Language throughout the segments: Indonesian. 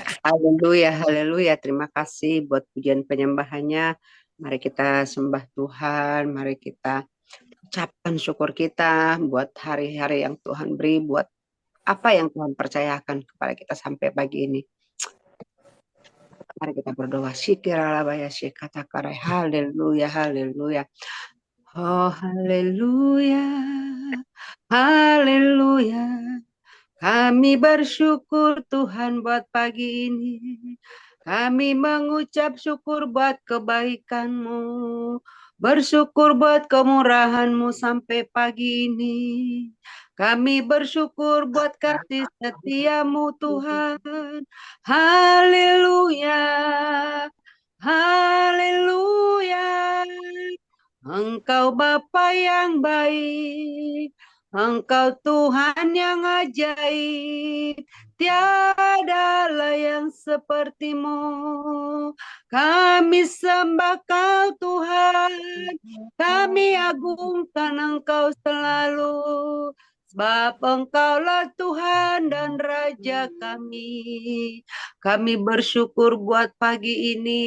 Haleluya, haleluya. Terima kasih buat pujian penyembahannya. Mari kita sembah Tuhan, mari kita ucapkan syukur kita buat hari-hari yang Tuhan beri, buat apa yang Tuhan percayakan kepada kita sampai pagi ini. Mari kita berdoa. Syikiralabaya syikatakarai. Haleluya, haleluya. Oh, haleluya. Haleluya. Kami bersyukur Tuhan buat pagi ini. Kami mengucap syukur buat kebaikan-Mu. Bersyukur buat kemurahan-Mu sampai pagi ini. Kami bersyukur buat kasih setia-Mu Tuhan. Haleluya. Haleluya. Engkau Bapa yang baik. Engkau Tuhan yang ajaib, tiada lah yang seperti-Mu. Kami sembah Kau Tuhan, kami agungkan Engkau selalu. Sebab Engkaulah Tuhan dan Raja kami. Kami bersyukur buat pagi ini.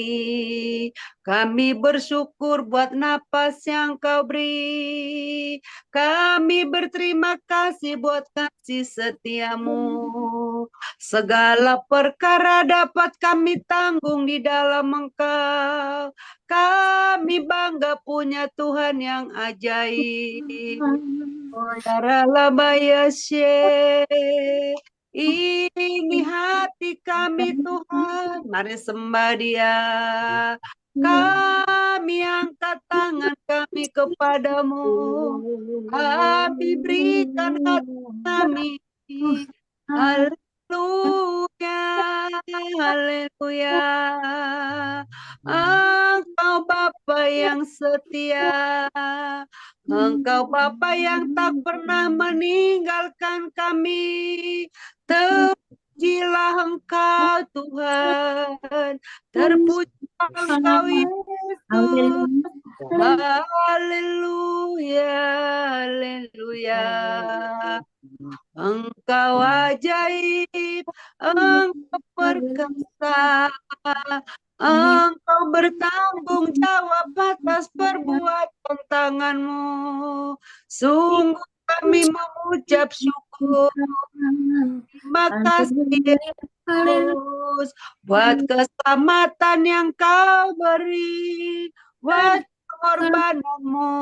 Kami bersyukur buat napas yang Kau beri. Kami berterima kasih buat kasih setia-Mu. Segala perkara dapat kami tanggung di dalam Engkau. Kami bangga punya Tuhan yang ajaib. Ini hati kami Tuhan, mari sembah Dia. Kami angkat tangan kami kepadamu. Kami berikan hati kami. Haleluya, haleluya. Engkau Bapa yang setia. Engkau Bapa yang tak pernah meninggalkan kami. Terpujilah Engkau Tuhan. Terpujilah Engkau Yesus. Haleluya, haleluya. Engkau ajaib, Engkau perkasa, Engkau bertanggung jawab atas perbuatan tangan-Mu. Sungguh kami mengucap syukur. Terima kasih Yesus buat keselamatan yang Kau beri, buat pengorbanan-Mu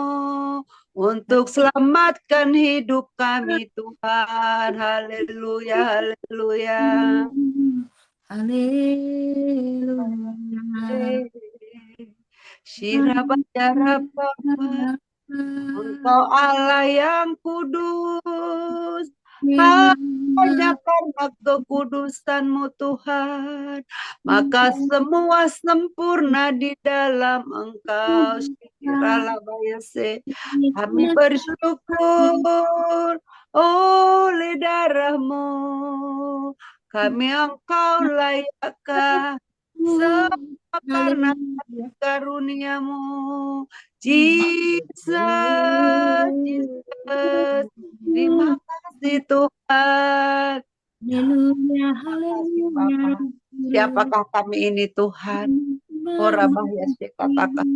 untuk selamatkan hidup kami Tuhan. Haleluya, haleluya. Syirabayarapa, Engkau Allah yang kudus. Hanya karena kekudusan-Mu Tuhan, maka semua sempurna di dalam Engkau. Syiralabayase. Kami bersyukur oleh darah-Mu. Kami Engkau layakkan semua karena karunia-Mu. Jesus, Jesus. Terima kasih Tuhan. Haleluya, haleluya. Siapakah kami ini Tuhan? Orabahya sekatakan.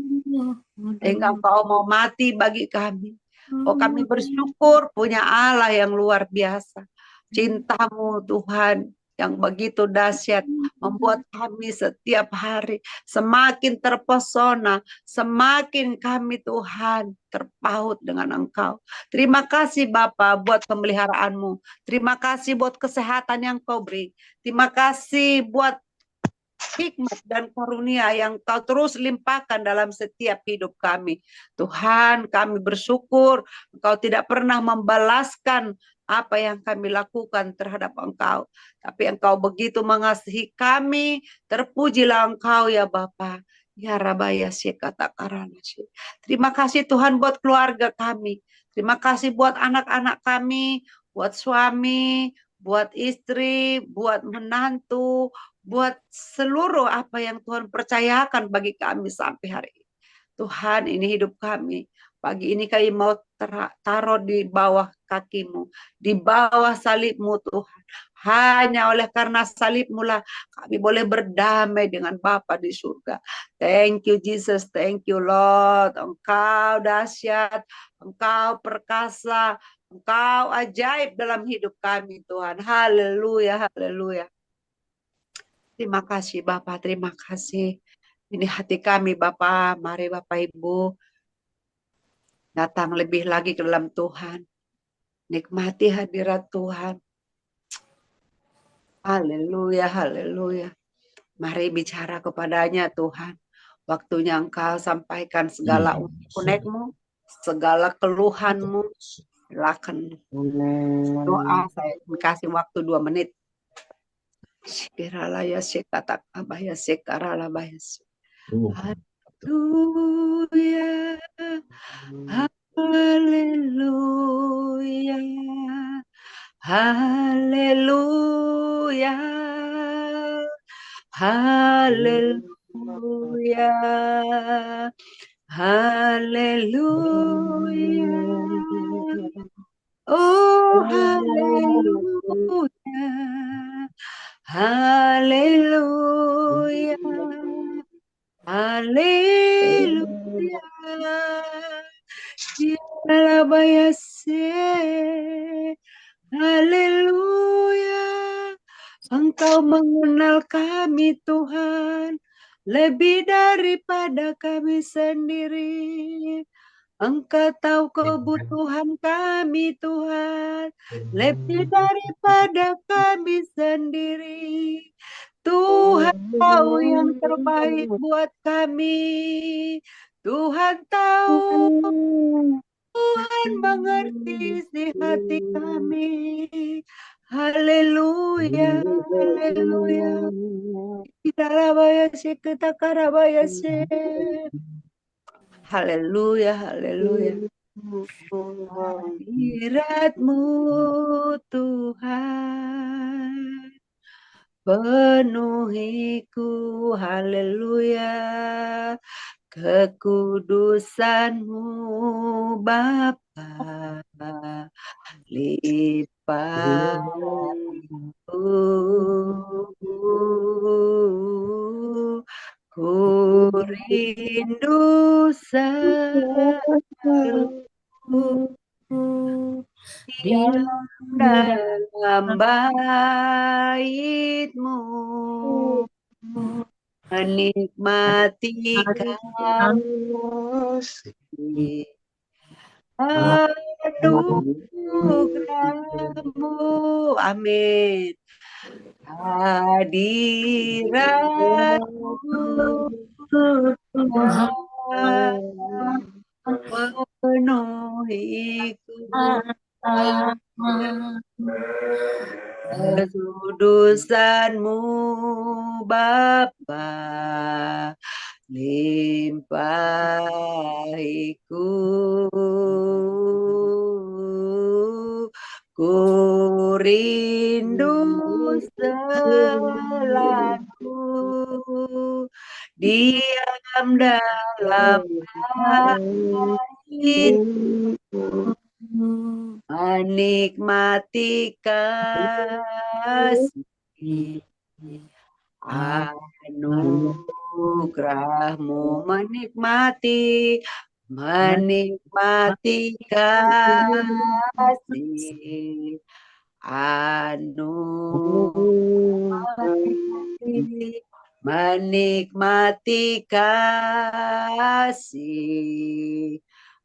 Sehingga Engkau mau mati bagi kami. Oh, kami bersyukur punya Allah yang luar biasa. Cinta-Mu Tuhan yang begitu dahsyat membuat kami setiap hari semakin terpesona, semakin kami Tuhan terpaut dengan Engkau. Terima kasih Bapa buat pemeliharaan-Mu. Terima kasih buat kesehatan yang Kau beri. Terima kasih buat hikmat dan karunia yang Kau terus limpahkan dalam setiap hidup kami. Tuhan, kami bersyukur Engkau tidak pernah membalaskan apa yang kami lakukan terhadap Engkau. Tapi Engkau begitu mengasihi kami. Terpujilah Engkau ya Bapa. Ya Rabaya kata karanasi. Terima kasih Tuhan buat keluarga kami. Terima kasih buat anak-anak kami, buat suami, buat istri, buat menantu, buat seluruh apa yang Tuhan percayakan bagi kami sampai hari ini. Tuhan, ini hidup kami. Pagi ini kami mau taruh di bawah kakimu, di bawah salibmu Tuhan. Hanya oleh karena salibmu lah kami boleh berdamai dengan Bapa di surga. Thank you Jesus, thank you Lord. Engkau dahsyat, Engkau perkasa, Engkau ajaib dalam hidup kami Tuhan. Haleluya, haleluya. Terima kasih Bapak, terima kasih. Ini hati kami Bapak, mari Bapak Ibu datang lebih lagi ke dalam Tuhan. Nikmati hadirat Tuhan. Haleluya, haleluya. Mari bicara kepadanya Tuhan. Waktunya Engkau sampaikan segala unek-unekmu, segala keluhanmu. Silakan doa, saya kasih waktu 2 menit. Sekiranya sekata abaya sekarala bayas. Haleluya. Haleluya. Haleluya. Haleluya. Haleluya. Oh, haleluya. Haleluya. Haleluya. Haleluya. Engkau mengenal kami Tuhan lebih daripada kami sendiri. Engkau tahu kebutuhan kami Tuhan lebih daripada kami sendiri. Tuhan tahu yang terbaik buat kami. Tuhan tahu, Tuhan mengerti isi hati kami. Haleluya, haleluya. Haleluya, haleluya. Hadirat-Mu Tuhan penuhiku, haleluya. Kekudusan-Mu Bapa lipatku, ku rindu selalu dalam bait-Mu, menikmati kasih anugerah-Mu. Amin. Hadirat-Mu Tuhan penuhiku, kekudusan-Mu Bapa limpahiku, ku rindu selalu diam dalam bait, menikmati kasih anugerah-Mu, menikmati kasih menikmati kasih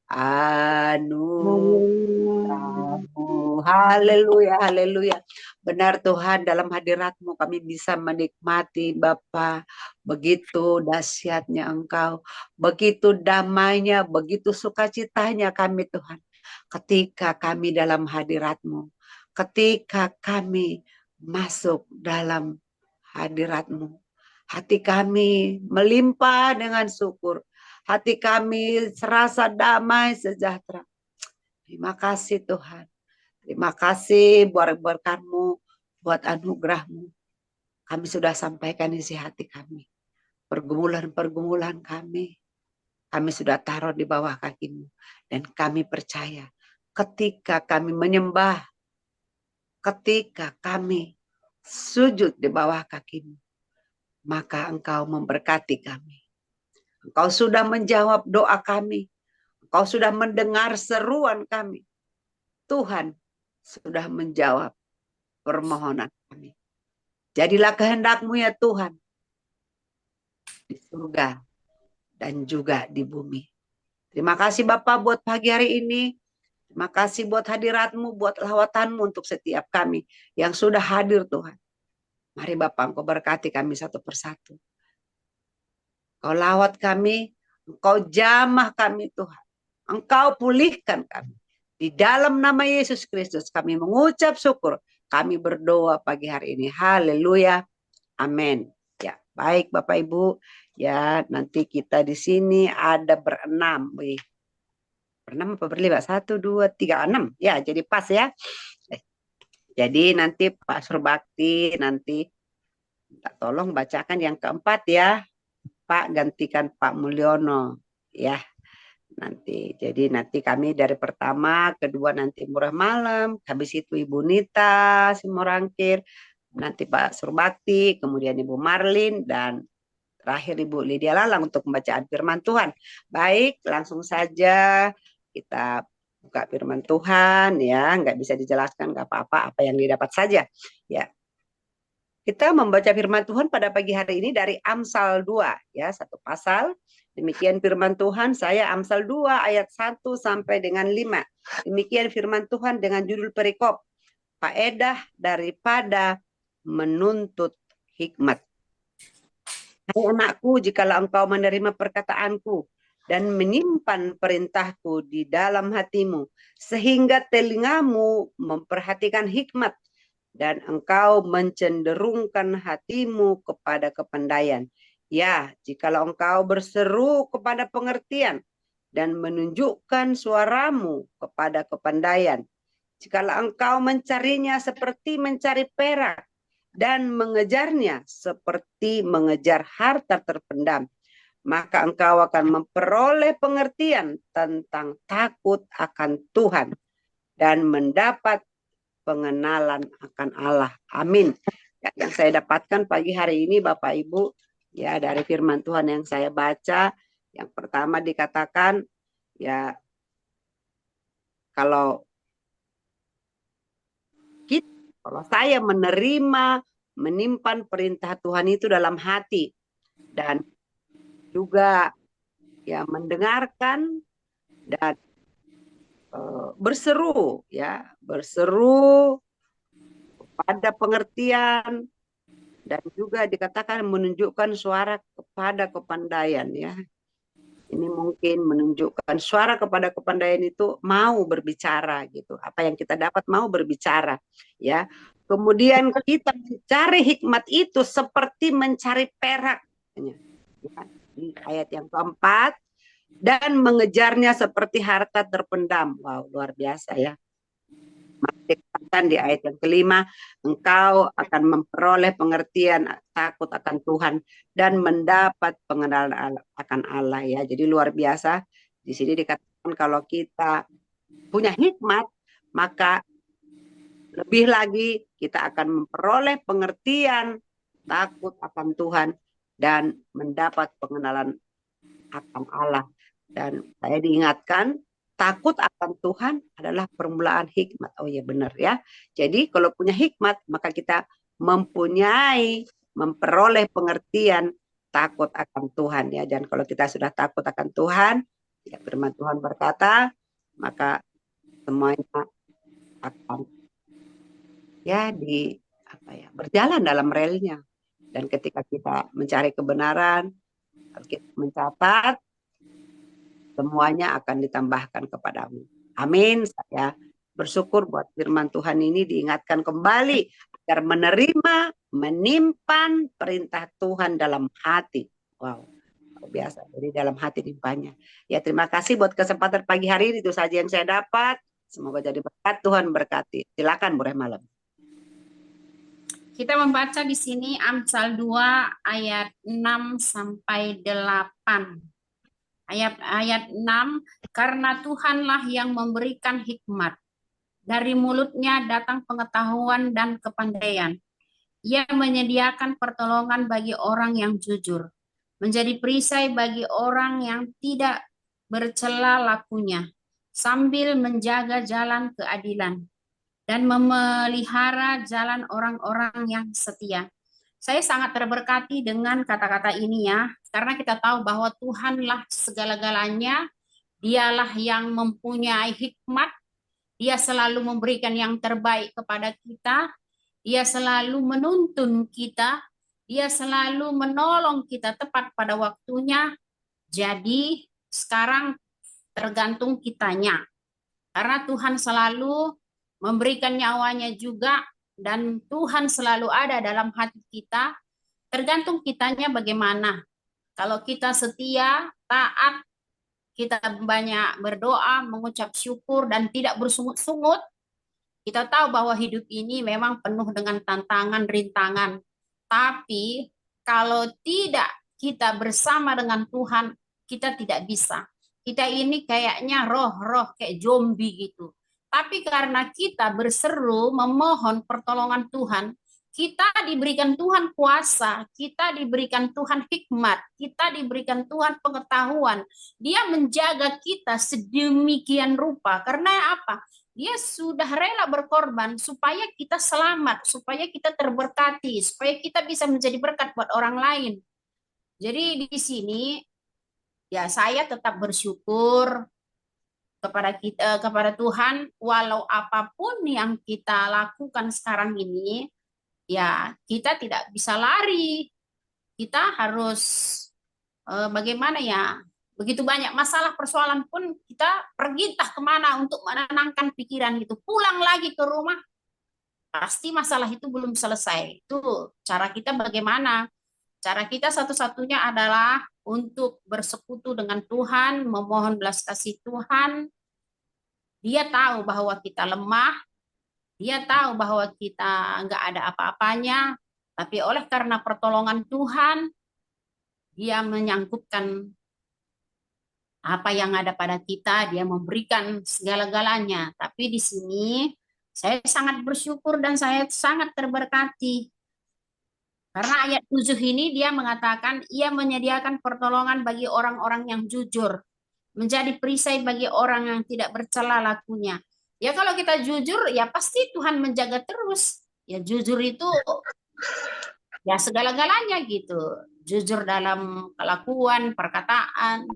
anugerah-Mu. Haleluya, haleluya. Benar Tuhan, dalam hadirat-Mu kami bisa menikmati Bapa. Begitu dahsyatnya Engkau, begitu damainya, begitu sukacitanya kami Tuhan. Ketika kami dalam hadirat-Mu, ketika kami masuk dalam hadirat-Mu, hati kami melimpah dengan syukur. Hati kami serasa damai sejahtera. Terima kasih Tuhan. Terima kasih buat berkat-Mu, buat anugerah-Mu. Kami sudah sampaikan isi hati kami. Pergumulan-pergumulan kami. kami sudah taruh di bawah kaki-Mu. Dan kami percaya ketika kami menyembah, ketika kami sujud di bawah kaki-Mu, maka Engkau memberkati kami. Engkau sudah menjawab doa kami. Engkau sudah mendengar seruan kami. Tuhan sudah menjawab permohonan kami. Jadilah kehendak-Mu ya Tuhan, di surga dan juga di bumi. Terima kasih Bapak buat pagi hari ini. Terima kasih buat hadirat-Mu, buat lawatan-Mu untuk setiap kami yang sudah hadir Tuhan. Mari Bapak Engkau berkati kami satu persatu. Engkau lawat kami, Engkau jamah kami Tuhan. Engkau pulihkan kami. Di dalam nama Yesus Kristus kami mengucap syukur. Kami berdoa pagi hari ini. Haleluya. Amin. Ya, baik Bapak Ibu. Ya, nanti kita di sini ada berenam. Wih. Berenam apa berlima? 1, 2, 3, 6. Ya, jadi pas ya. Jadi nanti Pak Surbakti nanti minta tolong bacakan yang keempat ya. Pak gantikan Pak Mulyono ya. Nanti jadi nanti kami dari pertama, kedua nanti Murah Malam, habis itu Ibu Nita Simorangkir, nanti Pak Surbakti, kemudian Ibu Marlin, dan terakhir Ibu Lydia Lalang untuk pembacaan firman Tuhan. Baik, langsung saja kita buka firman Tuhan ya, nggak bisa dijelaskan nggak apa-apa, apa yang didapat saja ya. Kita membaca firman Tuhan pada pagi hari ini dari Amsal 2 ya, satu pasal. Demikian firman Tuhan, saya Amsal 2 ayat 1 sampai dengan 5. Demikian firman Tuhan dengan judul perikop, faedah daripada menuntut hikmat. Hai anakku, jikalau engkau menerima perkataanku dan menyimpan perintahku di dalam hatimu, sehingga telingamu memperhatikan hikmat dan engkau mencenderungkan hatimu kepada kepandaian. Ya, jikalau engkau berseru kepada pengertian dan menunjukkan suaramu kepada kepandaian, jikalau engkau mencarinya seperti mencari perak dan mengejarnya seperti mengejar harta terpendam, maka engkau akan memperoleh pengertian tentang takut akan Tuhan dan mendapat pengenalan akan Allah. Amin. Ya, yang saya dapatkan pagi hari ini Bapak Ibu ya dari firman Tuhan yang saya baca, yang pertama dikatakan ya kalau saya menerima, menyimpan perintah Tuhan itu dalam hati dan juga ya mendengarkan dan berseru ya, berseru pada pengertian dan juga dikatakan menunjukkan suara kepada kepandaian ya. Ini mungkin menunjukkan suara kepada kepandaian itu mau berbicara gitu. Apa yang kita dapat mau berbicara ya. Kemudian kita mencari hikmat itu seperti mencari perak. Ya, di ayat yang keempat, dan mengejarnya seperti harta terpendam. Wow, luar biasa ya. Dikatakan di ayat yang kelima, engkau akan memperoleh pengertian takut akan Tuhan dan mendapat pengenalan akan Allah ya. Jadi luar biasa. Di sini dikatakan kalau kita punya hikmat, maka lebih lagi kita akan memperoleh pengertian takut akan Tuhan dan mendapat pengenalan akan Allah. Dan saya diingatkan takut akan Tuhan adalah permulaan hikmat. Oh ya benar ya. Jadi kalau punya hikmat maka kita memperoleh pengertian takut akan Tuhan ya. Dan kalau kita sudah takut akan Tuhan, ya firman Tuhan berkata, maka semuanya akan ya berjalan dalam relnya. Dan ketika kita mencari kebenaran, kita mencatat, semuanya akan ditambahkan kepadamu. Amin. Saya bersyukur buat firman Tuhan ini diingatkan kembali agar menerima, menyimpan perintah Tuhan dalam hati. Wow, biasa. Jadi dalam hati limpahnya. Ya terima kasih buat kesempatan pagi hari ini. Itu saja yang saya dapat. Semoga jadi berkat. Tuhan berkati. Silakan Murah Malam. Kita membaca di sini Amsal 2 ayat 6 sampai 8. ayat 6, karena Tuhanlah yang memberikan hikmat. Dari mulutnya datang pengetahuan dan kepandaian. Ia menyediakan pertolongan bagi orang yang jujur, menjadi perisai bagi orang yang tidak bercela lakunya, sambil menjaga jalan keadilan dan memelihara jalan orang-orang yang setia. Saya sangat terberkati dengan kata-kata ini ya, karena kita tahu bahwa Tuhanlah segala-galanya, Dialah yang mempunyai hikmat, Dia selalu memberikan yang terbaik kepada kita, Dia selalu menuntun kita, Dia selalu menolong kita tepat pada waktunya. Jadi sekarang tergantung kitanya. Karena Tuhan selalu memberikan nyawanya juga dan Tuhan selalu ada dalam hati kita. Tergantung kitanya bagaimana. Kalau kita setia, taat, kita banyak berdoa, mengucap syukur dan tidak bersungut-sungut, kita tahu bahwa hidup ini memang penuh dengan tantangan, rintangan. Tapi kalau tidak kita bersama dengan Tuhan, kita tidak bisa. Kita ini kayaknya roh-roh kayak zombie gitu. Tapi karena kita berseru memohon pertolongan Tuhan, kita diberikan Tuhan kuasa, kita diberikan Tuhan hikmat, kita diberikan Tuhan pengetahuan. Dia menjaga kita sedemikian rupa. Karena apa? Dia sudah rela berkorban supaya kita selamat, supaya kita terberkati, supaya kita bisa menjadi berkat buat orang lain. Jadi di sini ya saya tetap bersyukur kepada Tuhan, walau apapun yang kita lakukan sekarang ini, ya kita tidak bisa lari. Kita harus bagaimana ya? Begitu banyak masalah persoalan pun kita pergi entah kemana untuk menenangkan pikiran gitu. Pulang lagi ke rumah, pasti masalah itu belum selesai. Itu cara kita bagaimana? Cara kita satu-satunya adalah untuk bersekutu dengan Tuhan, memohon belas kasih Tuhan. Dia tahu bahwa kita lemah, dia tahu bahwa kita nggak ada apa-apanya, tapi oleh karena pertolongan Tuhan, dia menyangkutkan apa yang ada pada kita, dia memberikan segala-galanya. Tapi di sini saya sangat bersyukur dan saya sangat terberkati. Karena ayat 7 ini dia mengatakan ia menyediakan pertolongan bagi orang-orang yang jujur, menjadi perisai bagi orang yang tidak bercela lakunya. Ya kalau kita jujur ya pasti Tuhan menjaga terus. Ya jujur itu ya segala-galanya gitu. Jujur dalam kelakuan, perkataan,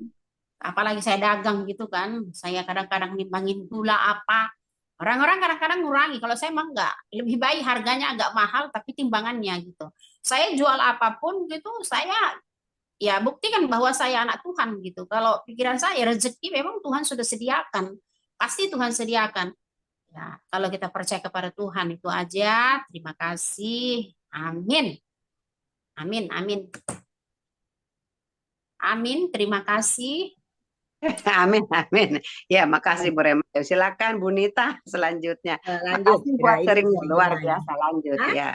apalagi saya dagang gitu kan, saya kadang-kadang nimbangin gula apa, orang-orang kadang-kadang ngurangi, kalau saya emang enggak, lebih baik harganya agak mahal tapi timbangannya gitu. Saya jual apapun gitu, saya ya buktikan bahwa saya anak Tuhan gitu. Kalau pikiran saya rezeki memang Tuhan sudah sediakan, pasti Tuhan sediakan. Ya, kalau kita percaya kepada Tuhan itu aja. Terima kasih. Amin. Amin, amin. Amin, terima kasih. Amin, amin. Ya, makasih Bu Rema. Silakan Bu Nita selanjutnya. Lanjut. Makasih buat Ya, sering itu luar gimana? biasa lanjut ya.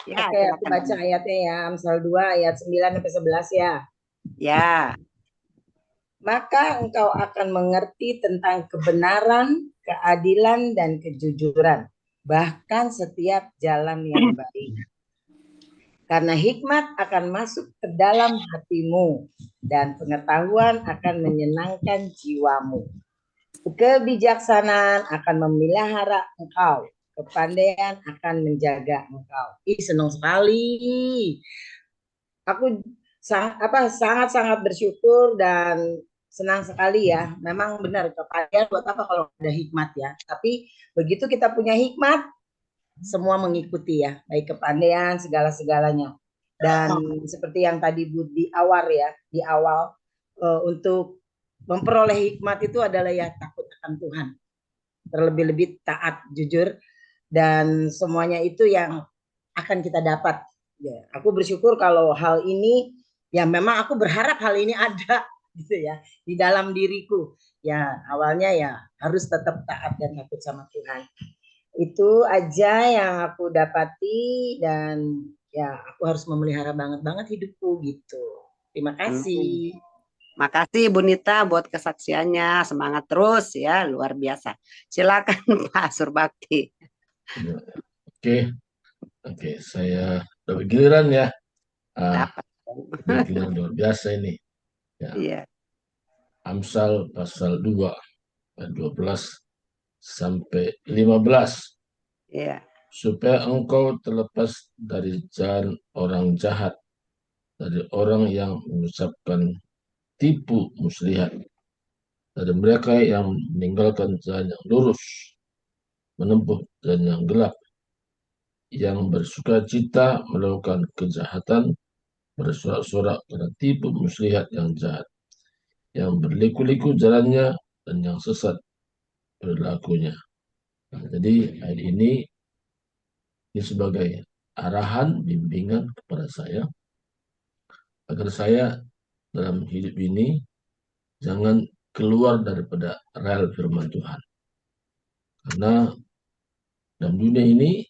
Ya, Oke, aku silakan. baca ayatnya ya. Amsal 2 ayat 9 sampai 11 ya. Ya. Maka engkau akan mengerti tentang kebenaran, keadilan, dan kejujuran. Bahkan setiap jalan yang baik. Karena hikmat akan masuk ke dalam hatimu dan pengetahuan akan menyenangkan jiwamu. Kebijaksanaan akan memelihara engkau, kepandaian akan menjaga engkau. Ih, senang sekali. Aku sangat-sangat bersyukur dan senang sekali ya. Memang benar kepandaian buat apa kalau ada hikmat ya. Tapi begitu kita punya hikmat, semua mengikuti ya, baik kepandaian segala-segalanya. Dan seperti yang tadi Bu di awal untuk memperoleh hikmat itu adalah ya takut akan Tuhan, terlebih-lebih taat, jujur, dan semuanya itu yang akan kita dapat. Ya, aku bersyukur kalau hal ini ya memang aku berharap hal ini ada gitu ya di dalam diriku. Ya awalnya ya harus tetap taat dan takut sama Tuhan. Itu aja yang aku dapati dan ya aku harus memelihara banget hidupku gitu. Terima kasih. Makasih Bu Nita buat kesaksiannya. Semangat terus ya, luar biasa. Silakan Pak Surbakti. Ya, oke, oke, saya dapat giliran ya. Dapat. Ini giliran luar biasa ini. Ya, Iya, Amsal pasal 2 ayat 12 sampai 15. iya. Supaya engkau terlepas dari jalan orang jahat, dari orang yang mengucapkan tipu muslihat, dari mereka yang meninggalkan jalan yang lurus, menempuh jalan yang gelap, yang bersuka cita melakukan kejahatan, bersorak-sorak karena tipu muslihat yang jahat, yang berliku-liku jalannya dan yang sesat perilakunya. Nah, jadi ayat ini sebagai arahan, bimbingan kepada saya, agar saya dalam hidup ini jangan keluar daripada rel firman Tuhan. Karena dalam dunia ini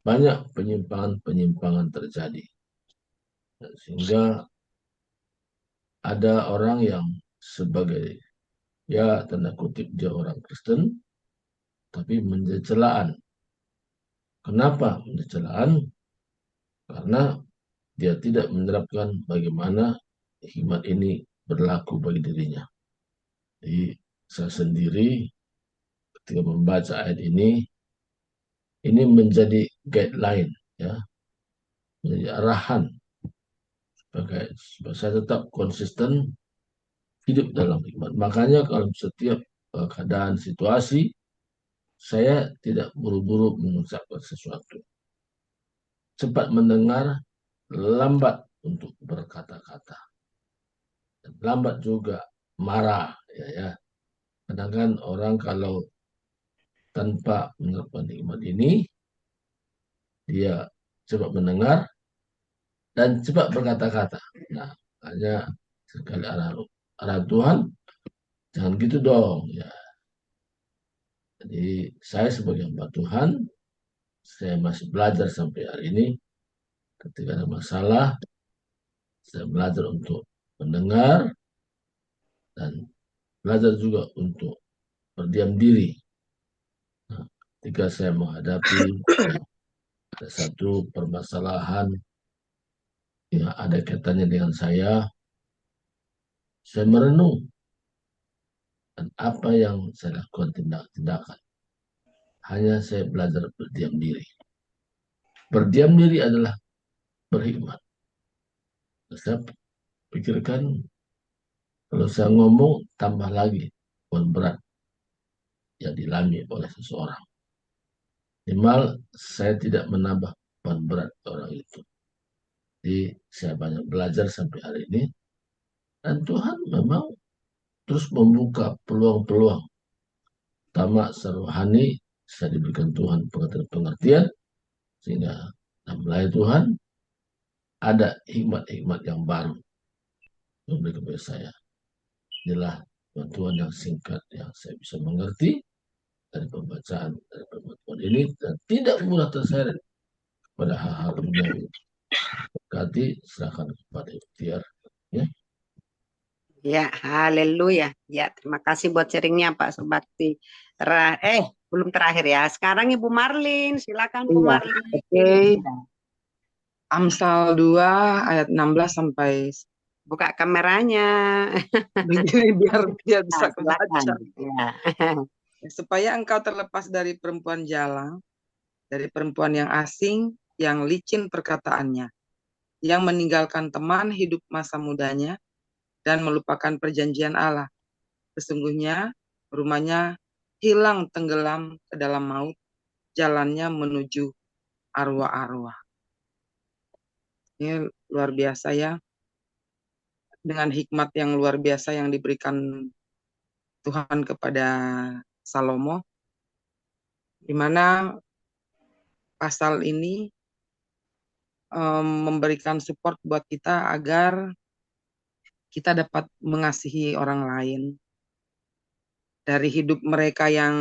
banyak penyimpangan-penyimpangan terjadi. Sehingga ada orang yang sebagai, ya tanda kutip dia orang Kristen, tapi menjadi celaan. Kenapa menjadi celaan? Karena dia tidak menerapkan bagaimana hikmat ini berlaku bagi dirinya. Jadi saya sendiri ketika membaca ayat ini menjadi guideline, ya, menjadi arahan supaya saya tetap konsisten hidup dalam hikmat. Makanya kalau setiap keadaan situasi, saya tidak buru-buru mengucapkan sesuatu. Cepat mendengar, lambat untuk berkata-kata. Dan lambat juga marah, ya. Kadang kan orang kalau tanpa menerapkan hikmat ini, dia cepat mendengar dan cepat berkata-kata. Nah, hanya sekali arah Tuhan, jangan gitu dong, ya. Jadi saya sebagai hamba Tuhan, saya masih belajar sampai hari ini. Ketika ada masalah, saya belajar untuk mendengar dan belajar juga untuk berdiam diri. Nah, ketika saya menghadapi ada satu permasalahan yang ada kaitannya dengan saya merenung dan apa yang saya lakukan tindakan. Hanya saya belajar berdiam diri. Berdiam diri adalah berhikmat. Saya pikirkan kalau saya ngomong tambah lagi beban berat yang dialami oleh seseorang. Minimal saya tidak menambah beban berat orang itu. Jadi saya banyak belajar sampai hari ini. Dan Tuhan memang terus membuka peluang-peluang. Pertama, secara rohani, saya diberikan Tuhan pengertian, sehingga dalam melayani Tuhan, ada hikmat-hikmat yang baru yang diberikan kepada saya. Inilah bantuan yang singkat yang saya bisa mengerti dari pembacaan dari firman Tuhan ini, dan tidak mudah terseret pada hal-hal duniawi. Berarti serahkan kepada ikhtiar. Ya. Ya, haleluya. Ya, terima kasih buat sharingnya Pak Surbakti. Belum terakhir ya. Sekarang Ibu Marlin, silakan Bu Iya, Marlin. oke. Amsal 2 ayat 16 sampai Buka kameranya. begini biar bisa Silakan. kebaca. Ya. Supaya engkau terlepas dari perempuan jalang, dari perempuan yang asing, yang licin perkataannya, yang meninggalkan teman hidup masa mudanya, dan melupakan perjanjian Allah. Sesungguhnya rumahnya hilang tenggelam ke dalam maut, jalannya menuju arwah-arwah. Ini luar biasa ya. Dengan hikmat yang luar biasa yang diberikan Tuhan kepada Salomo, di mana pasal ini memberikan support buat kita agar kita dapat mengasihi orang lain. Dari hidup mereka yang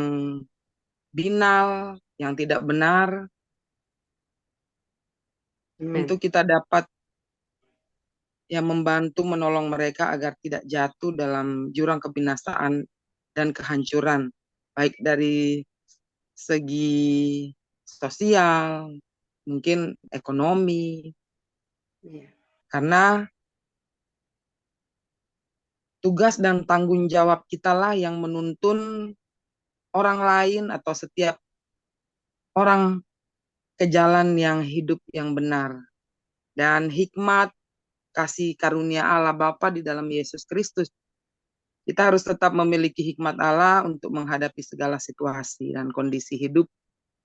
binal, yang tidak benar, Amen. untuk kita dapat yang membantu menolong mereka agar tidak jatuh dalam jurang kebinasaan dan kehancuran, baik dari segi sosial, mungkin ekonomi, Iya. karena tugas dan tanggung jawab kitalah yang menuntun orang lain atau setiap orang ke jalan yang hidup yang benar. Dan hikmat kasih karunia Allah Bapa di dalam Yesus Kristus. Kita harus tetap memiliki hikmat Allah untuk menghadapi segala situasi dan kondisi hidup.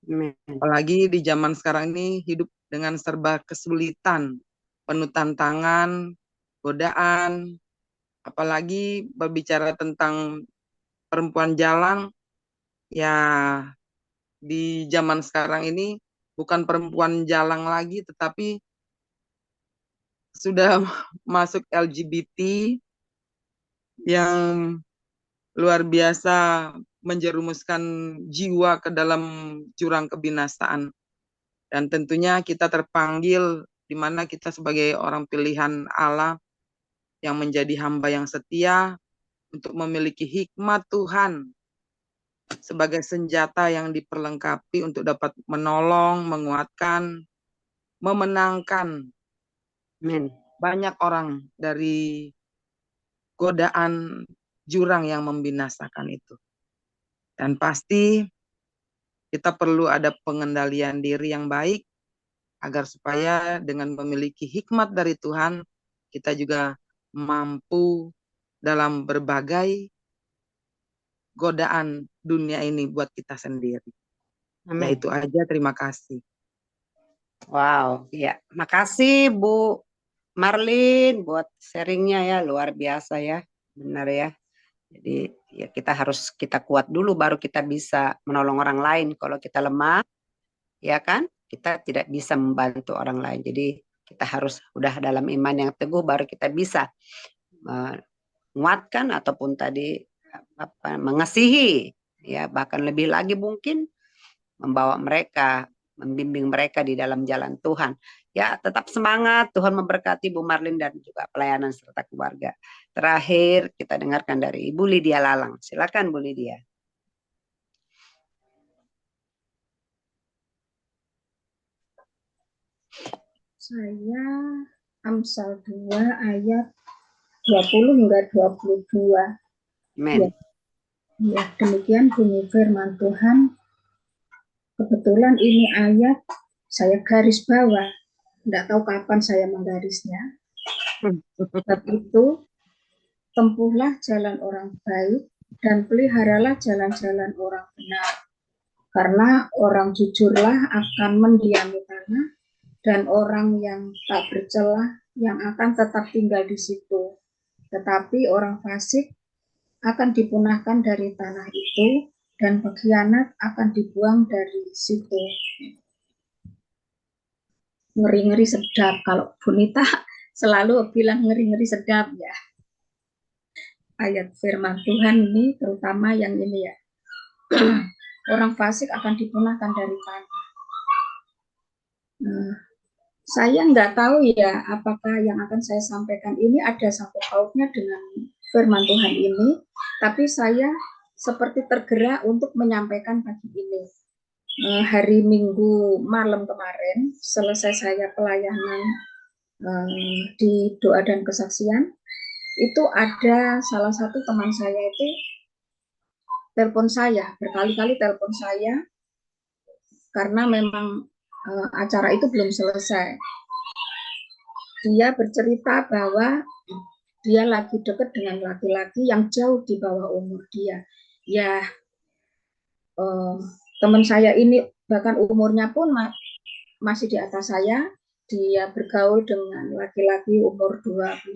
Amin. Apalagi di zaman sekarang ini hidup dengan serba kesulitan, penuh tantangan, godaan, apalagi berbicara tentang perempuan jalang, ya di zaman sekarang ini bukan perempuan jalang lagi, tetapi sudah masuk LGBT yang luar biasa menjerumuskan jiwa ke dalam jurang kebinasaan. Dan tentunya kita terpanggil di mana kita sebagai orang pilihan Allah yang menjadi hamba yang setia untuk memiliki hikmat Tuhan sebagai senjata yang diperlengkapi untuk dapat menolong, menguatkan, memenangkan Amin. banyak orang dari godaan jurang yang membinasakan itu. Dan pasti kita perlu ada pengendalian diri yang baik agar supaya dengan memiliki hikmat dari Tuhan, kita juga mampu dalam berbagai godaan dunia ini buat kita sendiri. Ya Amin. itu aja, terima kasih. Wow, ya. Makasih Bu Marlin buat sharingnya ya, luar biasa ya. Benar ya. Jadi ya kita kuat dulu baru kita bisa menolong orang lain. Kalau kita lemah, ya kan, kita tidak bisa membantu orang lain. Jadi kita harus udah dalam iman yang teguh baru kita bisa menguatkan ataupun tadi mengasihi, ya bahkan lebih lagi mungkin membawa mereka, membimbing mereka di dalam jalan Tuhan. Ya, tetap semangat. Tuhan memberkati Bu Marlin dan juga pelayanan serta keluarga. Terakhir, kita dengarkan dari Ibu Lydia Lalang. Silakan Bu Lydia. Saya Amsal 2 ayat 20 hingga 22. Amin. Ya, demikian bunyi firman Tuhan. Kebetulan ini ayat saya garis bawah. Tidak tahu kapan saya menggarisnya. Sebab itu, tempuhlah jalan orang baik dan peliharalah jalan-jalan orang benar. Karena orang jujurlah akan mendiami tanah dan orang yang tak bercelah yang akan tetap tinggal di situ. Tetapi orang fasik akan dipunahkan dari tanah itu dan pengkhianat akan dibuang dari situ. Ngeri-ngeri sedap. Kalau Bunita selalu bilang ngeri-ngeri sedap ya. Ayat firman Tuhan ini terutama yang ini ya. Orang fasik akan dipunahkan dari tanah. Saya nggak tahu ya apakah yang akan saya sampaikan ini ada sangkut pautnya dengan firman Tuhan ini, tapi saya seperti tergerak untuk menyampaikan pagi ini. Hari Minggu malam kemarin, selesai saya pelayanan di doa dan kesaksian, itu ada salah satu teman saya itu telepon saya, berkali-kali telepon saya, karena memang acara itu belum selesai. Dia bercerita bahwa dia lagi dekat dengan laki-laki yang jauh di bawah umur dia. Ya, teman saya ini bahkan umurnya pun masih di atas saya. Dia bergaul dengan laki-laki umur 29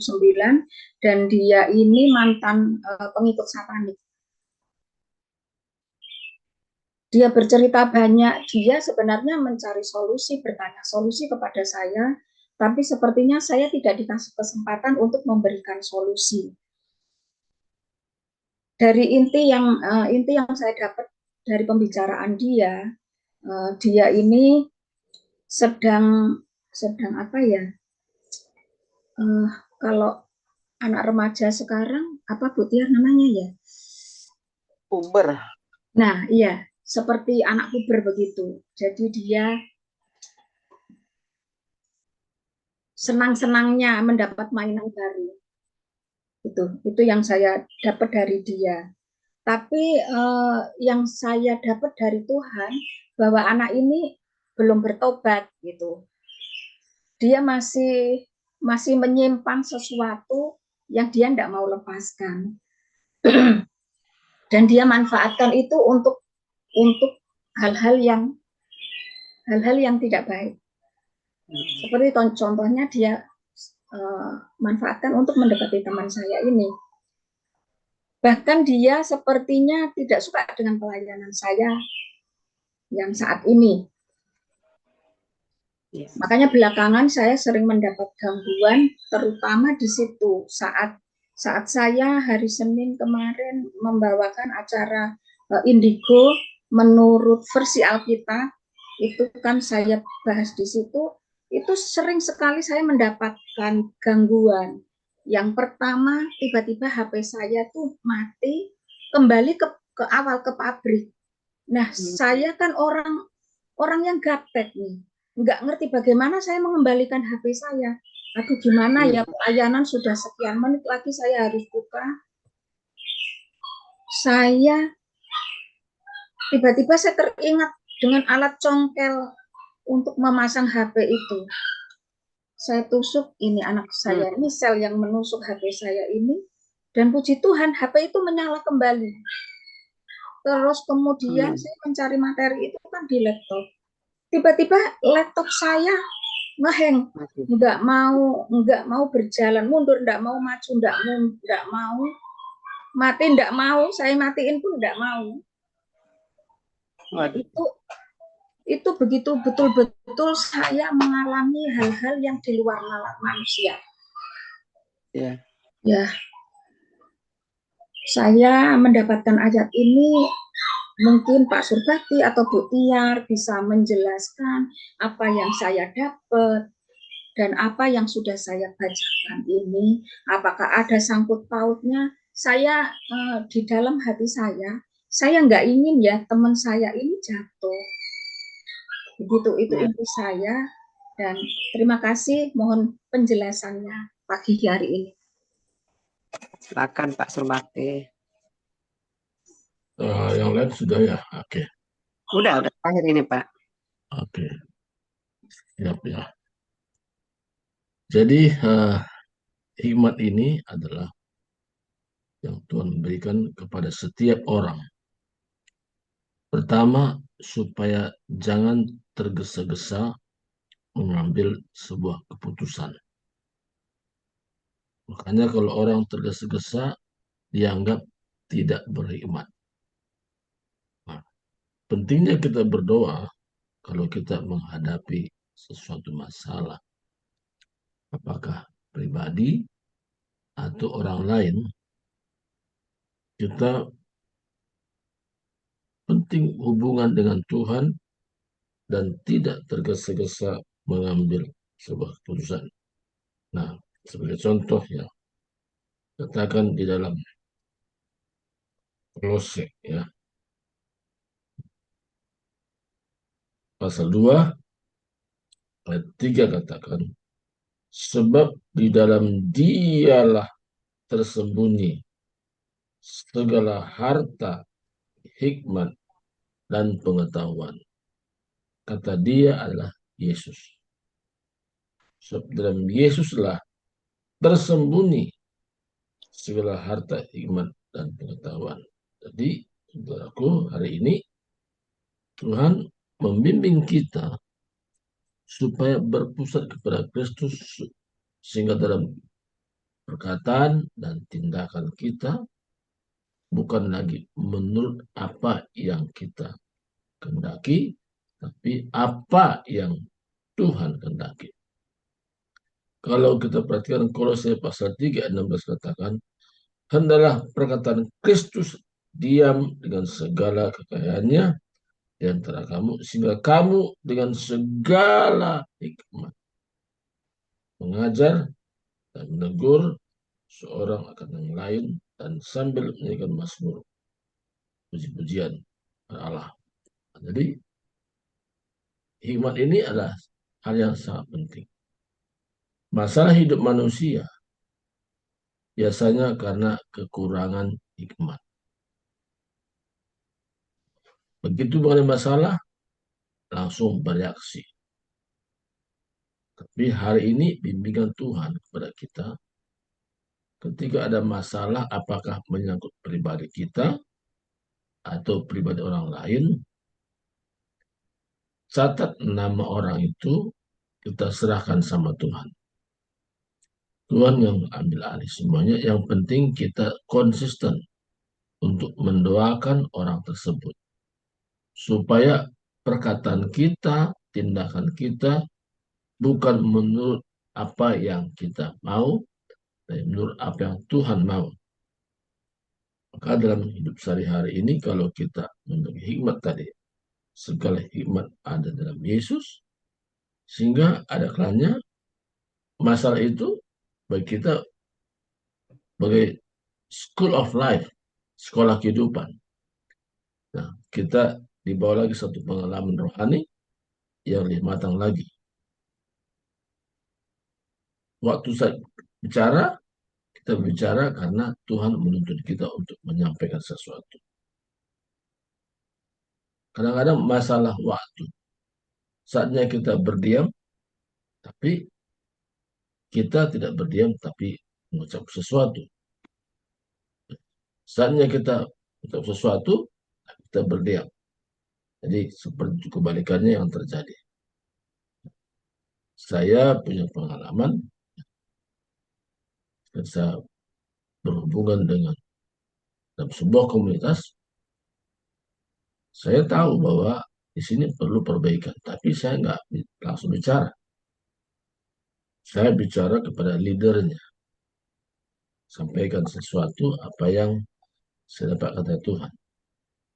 dan dia ini mantan pengikut satanik. Dia bercerita banyak, dia sebenarnya mencari solusi, bertanya solusi kepada saya, tapi sepertinya saya tidak dikasih kesempatan untuk memberikan solusi. Dari inti yang saya dapat dari pembicaraan dia, dia ini sedang apa ya? kalau anak remaja sekarang, apa Bu Tiar namanya ya? Puber. Nah, iya, seperti anak puber begitu. Jadi dia senang-senangnya mendapat mainan baru. Itu yang saya dapat dari dia. Tapi yang saya dapat dari Tuhan bahwa anak ini belum bertobat gitu. Dia masih menyimpan sesuatu yang dia tidak mau lepaskan. Dan dia manfaatkan itu untuk hal-hal yang tidak baik. Seperti contohnya dia manfaatkan untuk mendekati teman saya ini. Bahkan dia sepertinya tidak suka dengan pelayanan saya yang saat ini. Makanya belakangan saya sering mendapat gangguan, terutama di situ saat saya hari Senin kemarin membawakan acara Indigo menurut versi Alkitab, itu kan saya bahas di situ, itu sering sekali saya mendapatkan gangguan. Yang pertama, tiba-tiba HP saya tuh mati, kembali ke awal, ke pabrik. Nah, saya kan orang yang gaptek nih, nggak ngerti bagaimana saya mengembalikan HP saya. Aduh, gimana ya, pelayanan sudah sekian menit lagi saya harus buka. Tiba-tiba saya teringat dengan alat congkel untuk memasang HP itu. Saya tusuk, ini anak saya, ini sel yang menusuk HP saya ini, dan puji Tuhan HP itu menyala kembali. Terus kemudian saya mencari materi itu kan di laptop. Tiba-tiba laptop saya ngeheng, nggak mau berjalan mundur, nggak mau maju, nggak mau mati, nggak mau saya matiin pun nggak mau. Itu begitu betul-betul saya mengalami hal-hal yang di luar nalar manusia. Ya, saya mendapatkan ayat ini, mungkin Pak Surbakti atau Bu Tiar bisa menjelaskan apa yang saya dapat dan apa yang sudah saya bacakan ini, apakah ada sangkut pautnya. Saya di dalam hati saya nggak ingin ya teman saya ini jatuh. Begitu, itu inti saya, dan terima kasih, mohon penjelasannya pagi hari ini. Silakan Pak Surbakti. Yang lain sudah ya? Oke. Udah terakhir ini Pak. Oke. Siap ya. Jadi hikmat ini adalah yang Tuhan berikan kepada setiap orang. Pertama, supaya jangan tergesa-gesa mengambil sebuah keputusan. Makanya kalau orang tergesa-gesa dianggap tidak berhikmat. Nah, pentingnya kita berdoa kalau kita menghadapi sesuatu masalah, apakah pribadi atau orang lain, kita penting hubungan dengan Tuhan dan tidak tergesa-gesa mengambil sebuah keputusan. Nah, sebagai contoh ya, katakan di dalam Kolose ya, pasal 2 ayat 3 katakan, sebab di dalam Dialah tersembunyi segala harta, hikmat, dan pengetahuan. Kata dia adalah Yesus. Sebab dalam Yesuslah tersembunyi segala harta, hikmat, dan pengetahuan. Jadi, saudaraku, hari ini Tuhan membimbing kita supaya berpusat kepada Kristus, sehingga dalam perkataan dan tindakan kita bukan lagi menurut apa yang kita kehendaki, tapi apa yang Tuhan kehendaki. Kalau kita perhatikan Kolose pasal 3 ayat 16 katakan, hendaklah perkataan Kristus diam dengan segala kekayaannya di antara kamu, sehingga kamu dengan segala hikmat mengajar dan menegur seorang akan yang lain, dan sambil menyanyikan mazmur puji-pujian kepada Allah. Jadi hikmat ini adalah hal yang sangat penting. Masalah hidup manusia biasanya karena kekurangan hikmat. Begitu mengenai masalah, langsung bereaksi. Tapi hari ini bimbingan Tuhan kepada kita, ketika ada masalah, apakah menyangkut pribadi kita atau pribadi orang lain, catat nama orang itu, kita serahkan sama Tuhan. Tuhan yang ambil alih semuanya. Yang penting kita konsisten untuk mendoakan orang tersebut, supaya perkataan kita, tindakan kita bukan menurut apa yang kita mau, tapi menurut apa yang Tuhan mau. Maka dalam hidup sehari-hari ini, kalau kita memiliki hikmat tadi, segala hikmat ada dalam Yesus, sehingga ada kalanya masalah itu bagi kita sebagai school of life, sekolah kehidupan. Nah, kita dibawa lagi satu pengalaman rohani yang lebih matang lagi. Waktu saya bicara, kita bicara karena Tuhan menuntut kita untuk menyampaikan sesuatu. Kadang-kadang masalah waktu. Saatnya kita berdiam, tapi kita tidak berdiam, tapi mengucap sesuatu. Saatnya kita mengucap sesuatu, kita berdiam. Jadi seperti kebalikannya yang terjadi. Saya punya pengalaman, saya berhubungan dengan dalam sebuah komunitas, saya tahu bahwa di sini perlu perbaikan, tapi saya nggak langsung bicara. Saya bicara kepada leadernya, sampaikan sesuatu apa yang saya dapat kata Tuhan.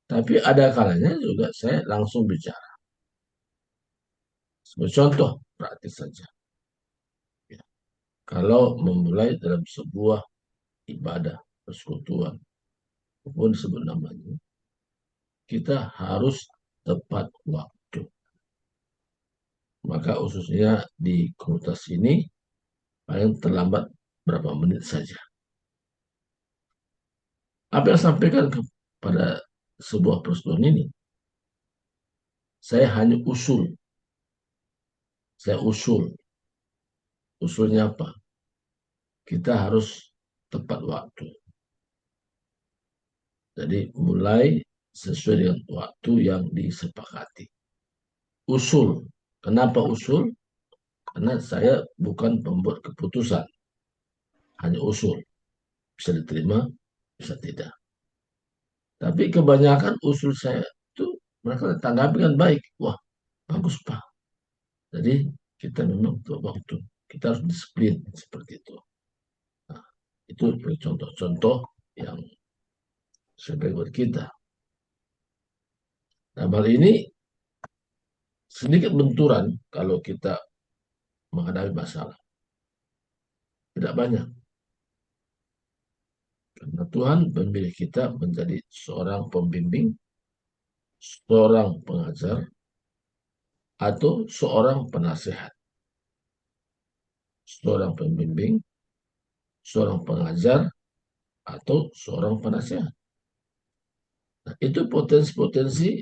Tapi ada kalanya juga saya langsung bicara. Sebagai contoh praktis saja. Ya. Kalau memulai dalam sebuah ibadah persekutuan, apapun disebut namanya, kita harus tepat waktu. Maka khususnya di komunitas ini, paling terlambat berapa menit saja. Apa yang saya sampaikan kepada sebuah persekutuan ini, saya hanya usul. Saya usul. Usulnya apa? Kita harus tepat waktu. Jadi mulai sesuai dengan waktu yang disepakati. Usul. Kenapa usul? Karena saya bukan pembuat keputusan. Hanya usul. Bisa diterima, bisa tidak. Tapi kebanyakan usul saya itu mereka tanggapi dengan baik. Wah, bagus Pak. Jadi kita memang untuk waktu. Kita harus disiplin seperti itu. Nah, itu contoh-contoh yang sebagai buat kita. Nah, hal ini sedikit benturan kalau kita menghadapi masalah. Tidak banyak. Karena Tuhan memilih kita menjadi seorang pembimbing, seorang pengajar, atau seorang penasehat. Seorang pembimbing, seorang pengajar, atau seorang penasehat. Nah, itu potensi-potensi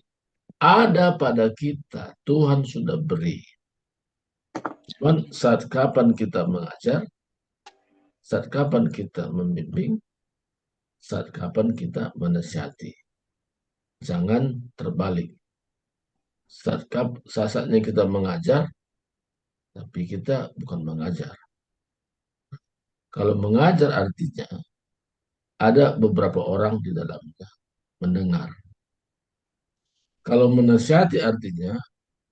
ada pada kita. Tuhan sudah beri. Cuman saat kapan kita mengajar, saat kapan kita membimbing, saat kapan kita menasihati. Jangan terbalik. Saatnya kita mengajar, tapi kita bukan mengajar. Kalau mengajar artinya ada beberapa orang di dalamnya mendengar. Kalau menasihati artinya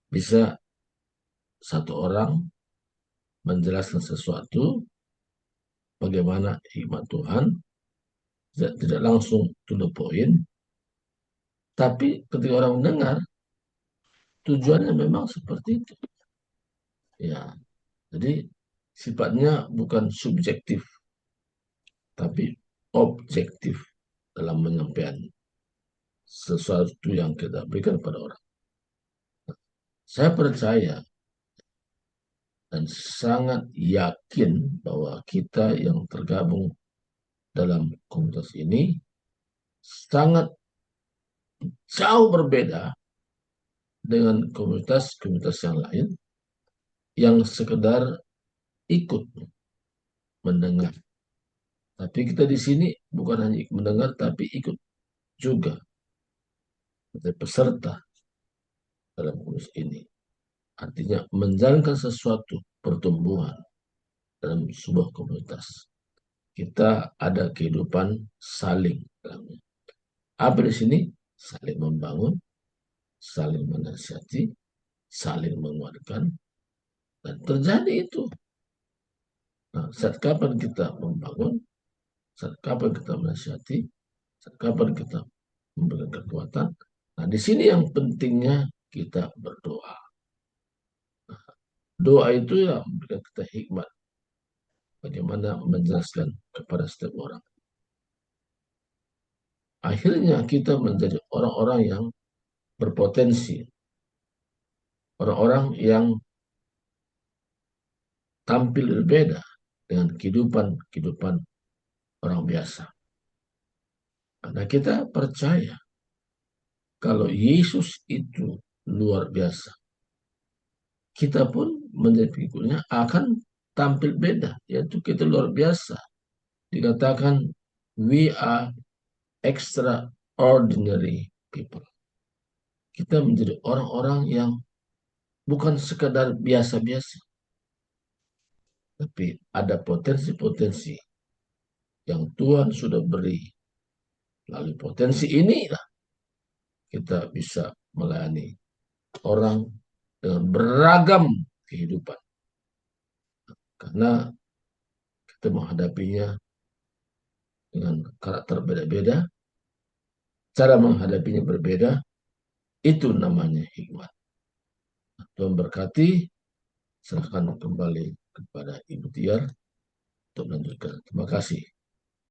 bisa satu orang menjelaskan sesuatu, bagaimana hikmat Tuhan, tidak langsung to the point, tapi ketika orang mendengar, tujuannya memang seperti itu. Ya, jadi sifatnya bukan subjektif, tapi objektif dalam menyampaikan sesuatu yang kita berikan pada orang. Saya percaya dan sangat yakin bahwa kita yang tergabung dalam komunitas ini sangat jauh berbeda dengan komunitas-komunitas yang lain yang sekedar ikut mendengar. Tapi kita di sini bukan hanya ikut mendengar, tapi ikut juga menjadi peserta dalam komunitas ini. Artinya menjalankan sesuatu pertumbuhan dalam sebuah komunitas. Kita ada kehidupan saling dalamnya. Apa di sini? Saling membangun, saling menasihati, saling menguatkan, dan terjadi itu. Nah, saat kapan kita membangun, saat kapan kita menasihati, saat kapan kita memberikan kekuatan. Nah, di sini yang pentingnya kita berdoa. Doa itu ya memberikan kita hikmat bagaimana menjelaskan kepada setiap orang. Akhirnya kita menjadi orang-orang yang berpotensi, orang-orang yang tampil berbeda dengan kehidupan orang biasa. Karena kita percaya kalau Yesus itu luar biasa, kita pun menjadi pengikutnya akan tampil beda, yaitu kita luar biasa. Dikatakan we are extraordinary people. Kita menjadi orang-orang yang bukan sekadar biasa-biasa, tapi ada potensi-potensi yang Tuhan sudah beri. Lalu potensi inilah kita bisa melayani orang dengan beragam kehidupan. Karena kita menghadapinya dengan karakter beda-beda, cara menghadapinya berbeda, itu namanya hikmat. Tuhan berkati, serahkan kembali kepada Ibu Tiar untuk melanjutkan. Terima kasih.